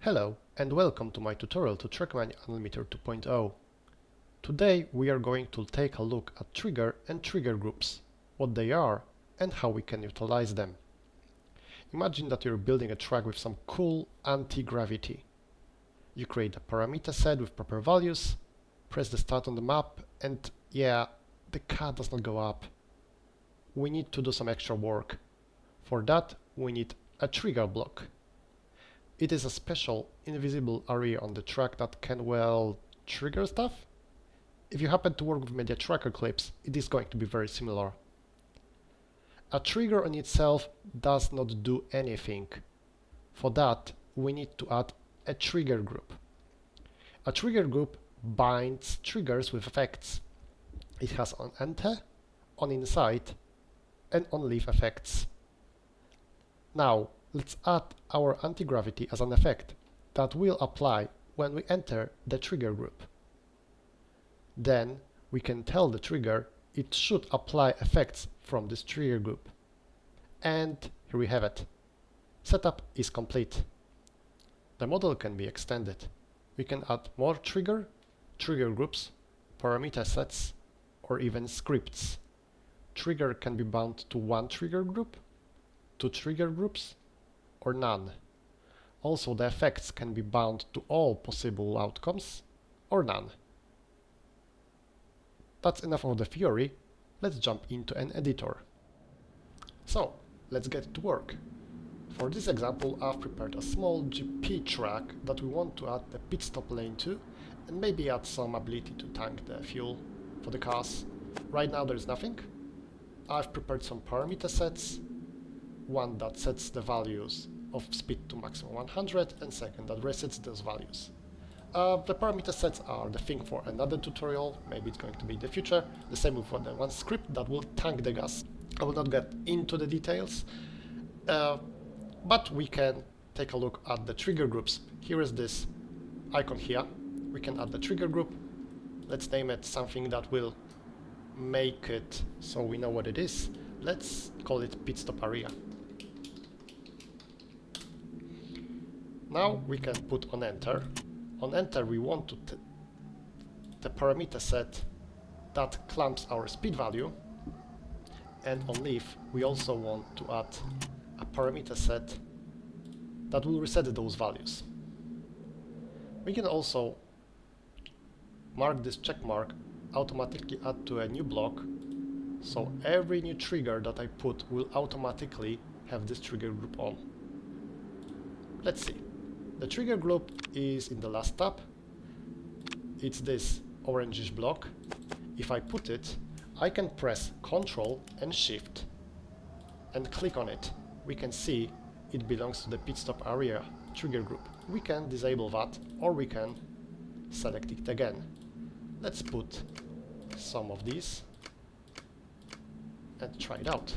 Hello and welcome to my tutorial to TrackMania Unlimiter 2.0. Today we are going to take a look at trigger and trigger groups, what they are and how we can utilize them. Imagine that you're building a track with some cool anti-gravity. You create a parameter set with proper values, press the start on the map, and yeah, the car does not go up. We need to do some extra work. For that we need a trigger block. It is a special invisible area on the track that can, well, trigger stuff. If you happen to work with media tracker clips, it is going to be very similar. A trigger on itself does not do anything. For that, we need to add a trigger group. A trigger group binds triggers with effects. It has on enter, on inside, and on leave effects. Now, let's add our anti-gravity as an effect that will apply when we enter the trigger group. Then we can tell the trigger it should apply effects from this trigger group. And here we have it. Setup is complete. The model can be extended. We can add more trigger groups, parameter sets, or even scripts. Trigger can be bound to one trigger group, two trigger groups, or none. Also, the effects can be bound to all possible outcomes, or none. That's enough of the theory. Let's jump into an editor. So, let's get to work. For this example, I've prepared a small GP track that we want to add the pit stop lane to, and maybe add some ability to tank the fuel for the cars. Right now there is nothing. I've prepared some parameter sets, one that sets the values of speed to maximum 100 and second that resets those values. The parameter sets are the thing for another tutorial, maybe it's going to be in the future. The same with the one script that will tank the gas. I will not get into the details, but we can take a look at the trigger groups. Here is this icon here. We can add the trigger group. Let's name it something that will make it so we know what it is. Let's call it pit stop area. Now we can put on enter. On enter we want to the parameter set that clamps our speed value, and on leave we also want to add a parameter set that will reset those values. We can also mark this check mark, automatically add to a new block, so every new trigger that I put will automatically have this trigger group on. Let's see. The trigger group is in the last tab. It's this orangish block. If I put it, I can press Ctrl and Shift and click on it. We can see it belongs to the pit stop area trigger group. We can disable that, or we can select it again. Let's put some of these and try it out.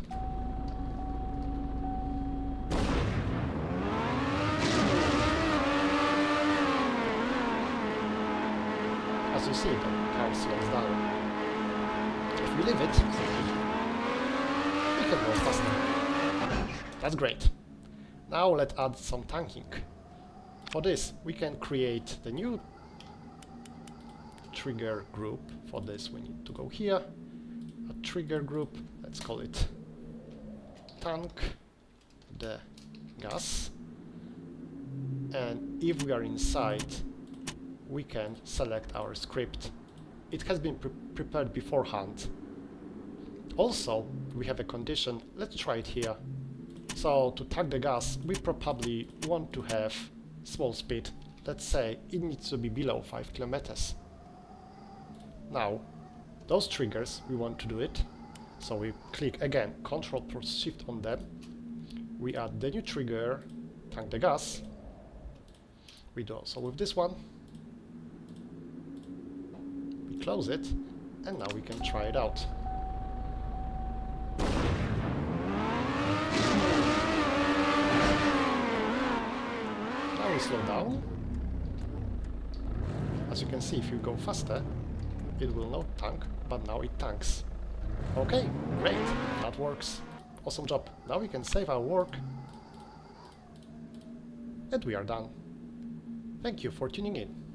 As you see, the car slows down. If we leave it, we can go faster. That's great. Now let's add some tanking. For this, we can create the new trigger group. For this, we need to go here. A trigger group, let's call it tank the gas. And if we are inside, we can select our script. It has been prepared beforehand. Also, we have a condition. Let's try it here. So, to tank the gas, we probably want to have small speed. Let's say it needs to be below 5 kilometers. Now, those triggers, we want to do it. So we click again, Ctrl plus Shift on them. We add the new trigger, tank the gas. We do also with this one. Close it, and now we can try it out. Now we slow down. As you can see, if you go faster, it will not tank, but now it tanks. Okay, great, that works. Awesome job. Now we can save our work, and we are done. Thank you for tuning in.